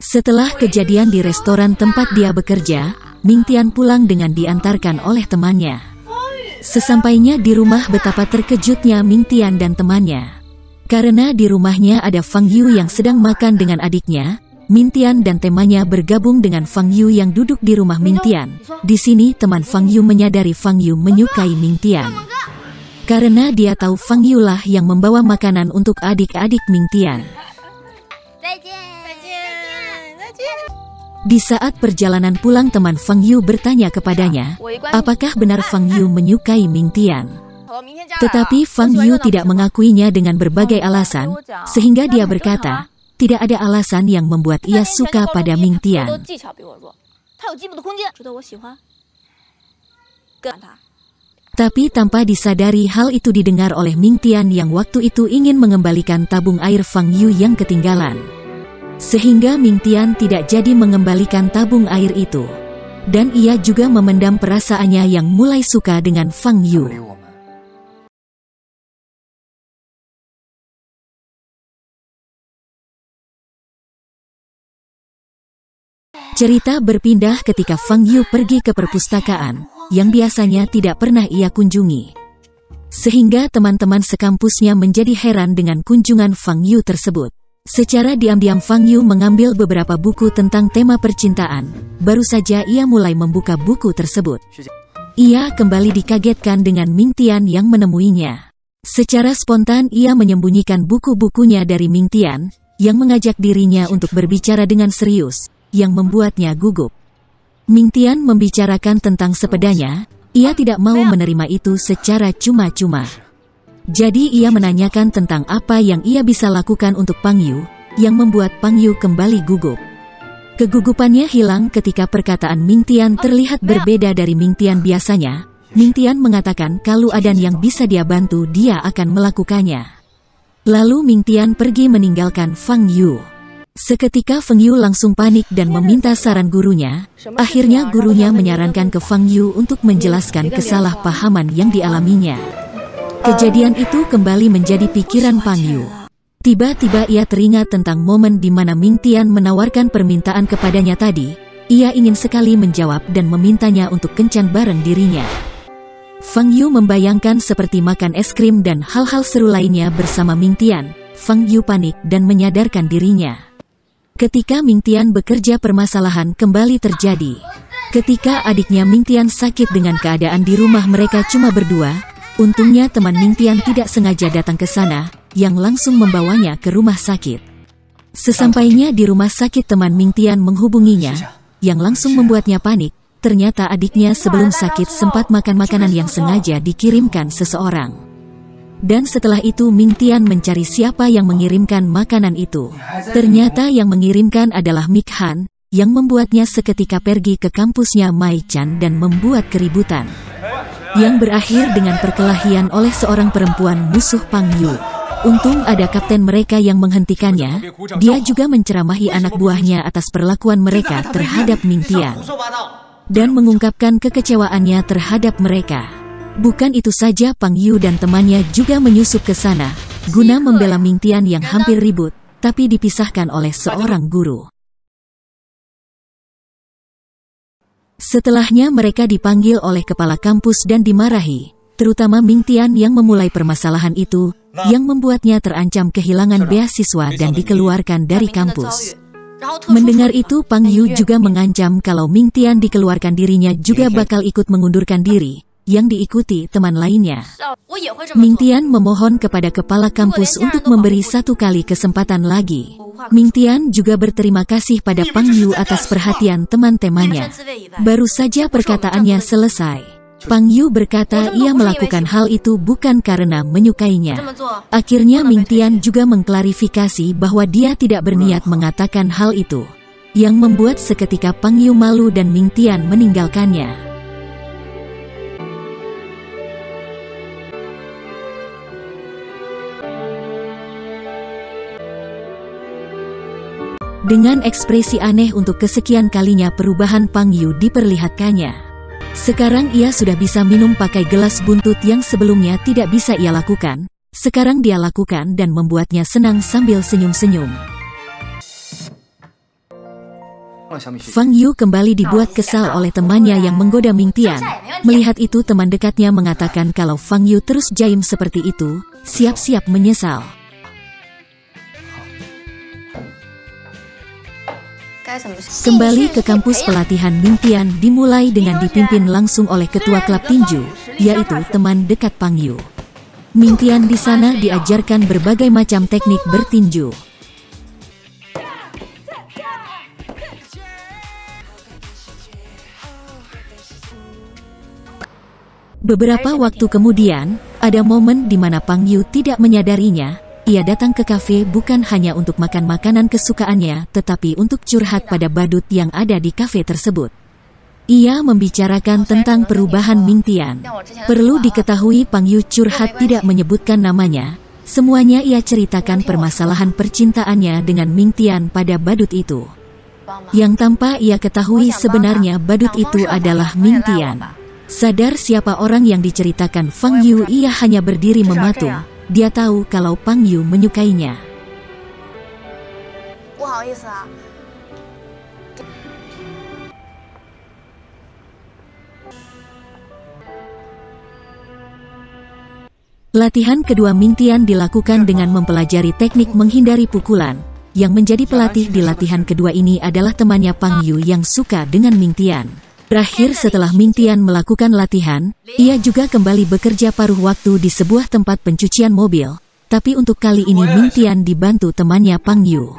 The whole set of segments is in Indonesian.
Setelah kejadian di restoran tempat dia bekerja, Ming Tian pulang dengan diantarkan oleh temannya. Sesampainya di rumah, betapa terkejutnya Ming Tian dan temannya. Karena di rumahnya ada Fang Yu yang sedang makan dengan adiknya, Ming Tian dan temannya bergabung dengan Fang Yu yang duduk di rumah Ming Tian. Di sini teman Fang Yu menyadari Fang Yu menyukai Ming Tian. Karena dia tahu Fang Yu lah yang membawa makanan untuk adik-adik Ming Tian. Di saat perjalanan pulang, teman Fang Yu bertanya kepadanya, apakah benar Fang Yu menyukai Ming Tian? Tetapi Fang Yu tidak mengakuinya dengan berbagai alasan, sehingga dia berkata, tidak ada alasan yang membuat ia suka pada Ming Tian. Tapi tanpa disadari, hal itu didengar oleh Ming Tian yang waktu itu ingin mengembalikan tabung air Fang Yu yang ketinggalan. Sehingga Ming Tian tidak jadi mengembalikan tabung air itu. Dan ia juga memendam perasaannya yang mulai suka dengan Fang Yu. Cerita berpindah ketika Fang Yu pergi ke perpustakaan, yang biasanya tidak pernah ia kunjungi. Sehingga teman-teman sekampusnya menjadi heran dengan kunjungan Fang Yu tersebut. Secara diam-diam Fang Yu mengambil beberapa buku tentang tema percintaan. Baru saja ia mulai membuka buku tersebut, ia kembali dikagetkan dengan Ming Tian yang menemuinya. Secara spontan ia menyembunyikan buku-bukunya dari Ming Tian, yang mengajak dirinya untuk berbicara dengan serius, yang membuatnya gugup. Ming Tian membicarakan tentang sepedanya, ia tidak mau menerima itu secara cuma-cuma. Jadi ia menanyakan tentang apa yang ia bisa lakukan untuk Fang Yu, yang membuat Fang Yu kembali gugup. Kegugupannya hilang ketika perkataan Ming Tian terlihat berbeda dari Ming Tian biasanya. Ming Tian mengatakan kalau ada yang bisa dia bantu, dia akan melakukannya. Lalu Ming Tian pergi meninggalkan Fang Yu. Seketika Fang Yu langsung panik dan meminta saran gurunya. Akhirnya gurunya menyarankan ke Fang Yu untuk menjelaskan kesalahpahaman yang dialaminya. Kejadian itu kembali menjadi pikiran Fang Yu. Tiba-tiba ia teringat tentang momen di mana Ming Tian menawarkan permintaan kepadanya tadi. Ia ingin sekali menjawab dan memintanya untuk kencan bareng dirinya. Fang Yu membayangkan seperti makan es krim dan hal-hal seru lainnya bersama Ming Tian. Fang Yu panik dan menyadarkan dirinya. Ketika Ming Tian bekerja, permasalahan kembali terjadi. Ketika adiknya Ming Tian sakit dengan keadaan di rumah mereka cuma berdua, untungnya teman Ming Tian tidak sengaja datang ke sana, yang langsung membawanya ke rumah sakit. Sesampainya di rumah sakit, teman Ming Tian menghubunginya, yang langsung membuatnya panik. Ternyata adiknya sebelum sakit sempat makan makanan yang sengaja dikirimkan seseorang. Dan setelah itu Ming Tian mencari siapa yang mengirimkan makanan itu. Ternyata yang mengirimkan adalah Mik Han, yang membuatnya seketika pergi ke kampusnya Mai Chan dan membuat keributan, yang berakhir dengan perkelahian oleh seorang perempuan musuh Fang Yu. Untung ada kapten mereka yang menghentikannya. Dia juga menceramahi anak buahnya atas perlakuan mereka terhadap Ming Tian, dan mengungkapkan kekecewaannya terhadap mereka. Bukan itu saja, Fang Yu dan temannya juga menyusup ke sana, guna membela Ming Tian yang hampir ribut, tapi dipisahkan oleh seorang guru. Setelahnya mereka dipanggil oleh kepala kampus dan dimarahi, terutama Ming Tian yang memulai permasalahan itu, yang membuatnya terancam kehilangan beasiswa dan dikeluarkan dari kampus. Mendengar itu Fang Yu juga mengancam kalau Ming Tian dikeluarkan, dirinya juga bakal ikut mengundurkan diri, yang diikuti teman lainnya. Ming Tian memohon kepada kepala kampus untuk memberi satu kali kesempatan lagi. Ming Tian juga berterima kasih pada Fang Yu atas perhatian teman-temannya. Baru saja perkataannya selesai, Fang Yu berkata ia melakukan hal itu bukan karena menyukainya. Akhirnya Ming Tian juga mengklarifikasi bahwa dia tidak berniat mengatakan hal itu, yang membuat seketika Fang Yu malu dan Ming Tian meninggalkannya. Dengan ekspresi aneh untuk kesekian kalinya perubahan Fang Yu diperlihatkannya. Sekarang ia sudah bisa minum pakai gelas buntut yang sebelumnya tidak bisa ia lakukan. Sekarang dia lakukan dan membuatnya senang sambil senyum-senyum. Fang Yu kembali dibuat kesal oleh temannya yang menggoda Ming Tian. Melihat itu teman dekatnya mengatakan kalau Fang Yu terus jaim seperti itu, siap-siap menyesal. Kembali ke kampus pelatihan Ming Tian dimulai dengan dipimpin langsung oleh ketua klub tinju, yaitu teman dekat Fang Yu. Ming Tian di sana diajarkan berbagai macam teknik bertinju. Beberapa waktu kemudian, ada momen di mana Fang Yu tidak menyadarinya. Ia datang ke kafe bukan hanya untuk makan makanan kesukaannya, tetapi untuk curhat pada badut yang ada di kafe tersebut. Ia membicarakan tentang perubahan Ming Tian. Perlu diketahui Fang Yu curhat tidak menyebutkan namanya. Semuanya ia ceritakan permasalahan percintaannya dengan Ming Tian pada badut itu. Yang tanpa ia ketahui sebenarnya badut itu adalah Ming Tian. Sadar siapa orang yang diceritakan Fang Yu, ia hanya berdiri mematung. Dia tahu kalau Fang Yu menyukainya. Latihan kedua Ming Tian dilakukan dengan mempelajari teknik menghindari pukulan. Yang menjadi pelatih di latihan kedua ini adalah temannya Fang Yu yang suka dengan Ming Tian. Terakhir setelah Ming Tian melakukan latihan, ia juga kembali bekerja paruh waktu di sebuah tempat pencucian mobil. Tapi untuk kali ini Ming Tian dibantu temannya Fang Yu.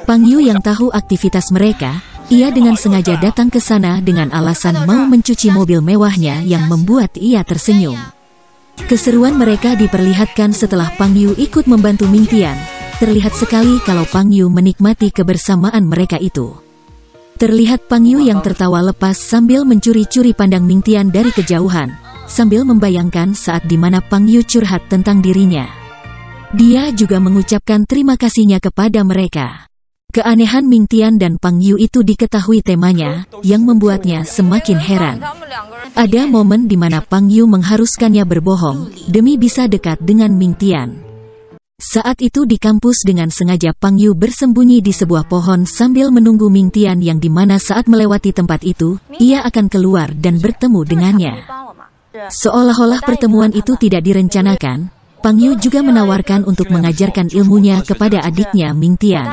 Fang Yu yang tahu aktivitas mereka, ia dengan sengaja datang ke sana dengan alasan mau mencuci mobil mewahnya yang membuat ia tersenyum. Keseruan mereka diperlihatkan setelah Fang Yu ikut membantu Ming Tian. Terlihat sekali kalau Fang Yu menikmati kebersamaan mereka itu. Terlihat Fang Yu yang tertawa lepas sambil mencuri-curi pandang Ming Tian dari kejauhan, sambil membayangkan saat dimana Fang Yu curhat tentang dirinya. Dia juga mengucapkan terima kasihnya kepada mereka. Keanehan Ming Tian dan Fang Yu itu diketahui temanya, yang membuatnya semakin heran. Ada momen di mana Fang Yu mengharuskannya berbohong, demi bisa dekat dengan Ming Tian. Saat itu di kampus dengan sengaja Fang Yu bersembunyi di sebuah pohon sambil menunggu Ming Tian yang dimana saat melewati tempat itu, ia akan keluar dan bertemu dengannya. Seolah-olah pertemuan itu tidak direncanakan, Fang Yu juga menawarkan untuk mengajarkan ilmunya kepada adiknya Ming Tian.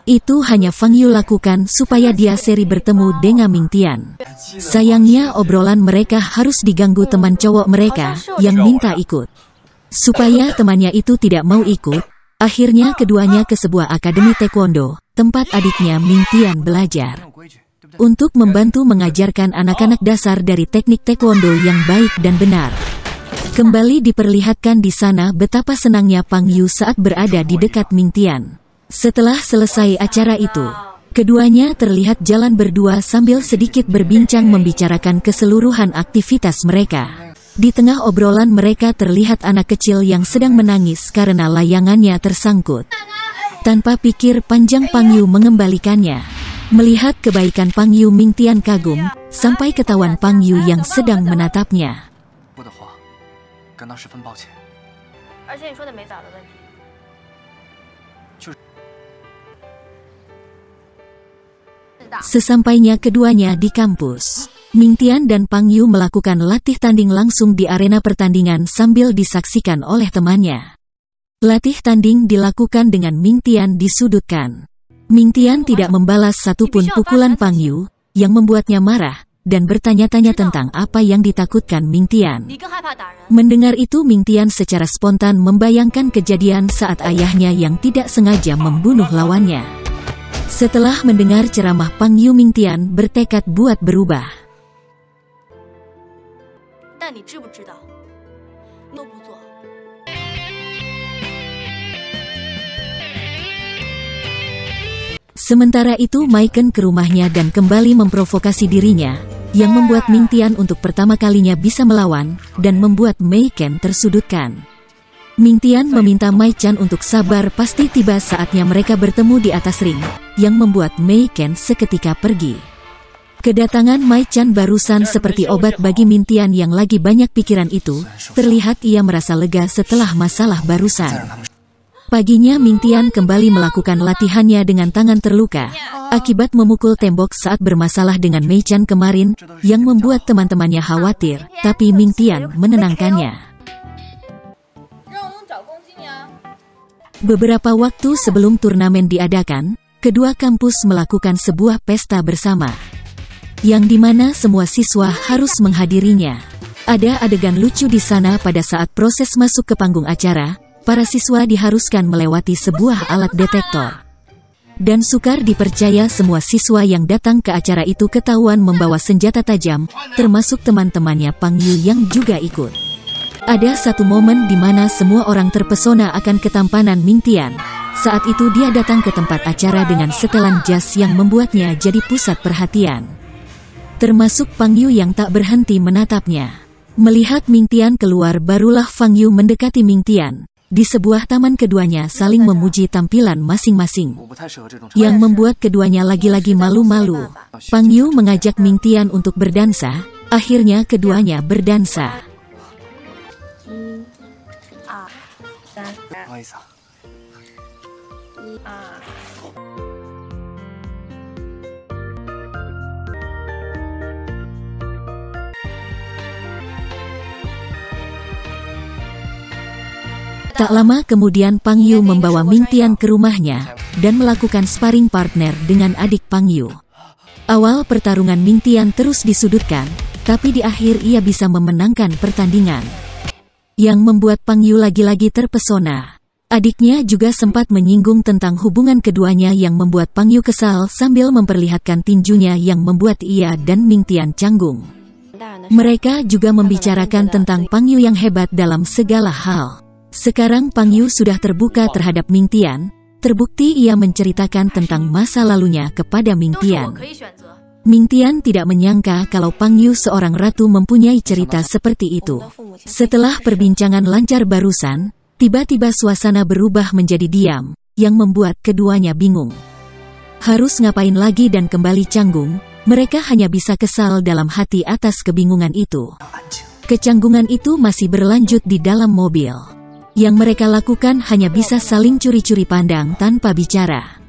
Itu hanya Fang Yu lakukan supaya dia seri bertemu dengan Ming Tian. Sayangnya obrolan mereka harus diganggu teman cowok mereka yang minta ikut. Supaya temannya itu tidak mau ikut, akhirnya keduanya ke sebuah akademi taekwondo, tempat adiknya Ming Tian belajar. Untuk membantu mengajarkan anak-anak dasar dari teknik taekwondo yang baik dan benar. Kembali diperlihatkan di sana betapa senangnya Fang Yu saat berada di dekat Ming Tian. Setelah selesai acara itu, keduanya terlihat jalan berdua sambil sedikit berbincang membicarakan keseluruhan aktivitas mereka. Di tengah obrolan mereka terlihat anak kecil yang sedang menangis karena layangannya tersangkut. Tanpa pikir panjang Fang Yu mengembalikannya. Melihat kebaikan Fang Yu, Ming Tian kagum, sampai ketahuan Fang Yu yang sedang menatapnya. Sesampainya keduanya di kampus, Ming Tian dan Fang Yu melakukan latih tanding langsung di arena pertandingan sambil disaksikan oleh temannya. Latih tanding dilakukan dengan Ming Tian disudutkan. Ming Tian tidak membalas satupun pukulan Fang Yu, yang membuatnya marah, dan bertanya-tanya tentang apa yang ditakutkan Ming Tian. Mendengar itu Ming Tian secara spontan membayangkan kejadian saat ayahnya yang tidak sengaja membunuh lawannya. Setelah mendengar ceramah Fang Yu, Ming Tian bertekad buat berubah. Sementara itu Maiken ke rumahnya dan kembali memprovokasi dirinya, yang membuat Ming Tian untuk pertama kalinya bisa melawan, dan membuat Maiken tersudutkan. Ming Tian meminta Mai Chan untuk sabar, pasti tiba saatnya mereka bertemu di atas ring, yang membuat Maiken seketika pergi. Kedatangan Mai Chan barusan seperti obat bagi Ming Tian yang lagi banyak pikiran itu, terlihat ia merasa lega setelah masalah barusan. Paginya Mingtian kembali melakukan latihannya dengan tangan terluka akibat memukul tembok saat bermasalah dengan Meichan kemarin yang membuat teman-temannya khawatir, tapi Mingtian menenangkannya. Beberapa waktu sebelum turnamen diadakan, kedua kampus melakukan sebuah pesta bersama, yang dimana semua siswa harus menghadirinya. Ada adegan lucu di sana pada saat proses masuk ke panggung acara. Para siswa diharuskan melewati sebuah alat detektor. Dan sukar dipercaya semua siswa yang datang ke acara itu ketahuan membawa senjata tajam, termasuk teman-temannya Pang Yu yang juga ikut. Ada satu momen di mana semua orang terpesona akan ketampanan Mingtian. Saat itu dia datang ke tempat acara dengan setelan jas yang membuatnya jadi pusat perhatian. Termasuk Pang Yu yang tak berhenti menatapnya. Melihat Mingtian keluar barulah Fang Yu mendekati Mingtian. Di sebuah taman keduanya saling memuji tampilan masing-masing, yang membuat keduanya lagi-lagi malu-malu. Pang Yu mengajak Mingtian untuk berdansa, akhirnya keduanya berdansa. Tak lama kemudian Pang Yu membawa Mingtian ke rumahnya dan melakukan sparring partner dengan adik Pang Yu. Awal pertarungan Mingtian terus disudutkan, tapi di akhir ia bisa memenangkan pertandingan. Yang membuat Pang Yu lagi-lagi terpesona. Adiknya juga sempat menyinggung tentang hubungan keduanya yang membuat Pang Yu kesal sambil memperlihatkan tinjunya yang membuat ia dan Mingtian canggung. Mereka juga membicarakan tentang Pang Yu yang hebat dalam segala hal. Sekarang Pang Yu sudah terbuka terhadap Mingtian, terbukti ia menceritakan tentang masa lalunya kepada Mingtian. Mingtian tidak menyangka kalau Pang Yu seorang ratu mempunyai cerita seperti itu. Setelah perbincangan lancar barusan, tiba-tiba suasana berubah menjadi diam, yang membuat keduanya bingung. Harus ngapain lagi dan kembali canggung, mereka hanya bisa kesal dalam hati atas kebingungan itu. Kecanggungan itu masih berlanjut di dalam mobil. Yang mereka lakukan hanya bisa saling curi-curi pandang tanpa bicara.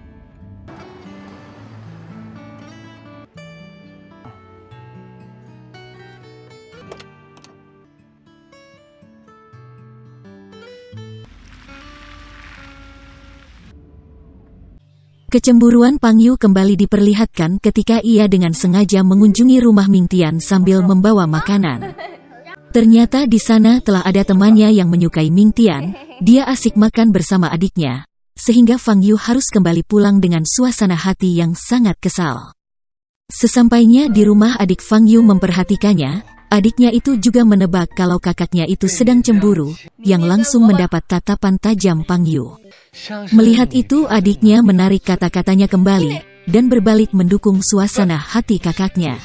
Kecemburuan Pang Yu kembali diperlihatkan ketika ia dengan sengaja mengunjungi rumah Mingtian sambil membawa makanan. Ternyata di sana telah ada temannya yang menyukai Mingtian, dia asik makan bersama adiknya, sehingga Fang Yu harus kembali pulang dengan suasana hati yang sangat kesal. Sesampainya di rumah adik Fang Yu memperhatikannya, adiknya itu juga menebak kalau kakaknya itu sedang cemburu, yang langsung mendapat tatapan tajam Pang Yu. Melihat itu adiknya menarik kata-katanya kembali, dan berbalik mendukung suasana hati kakaknya.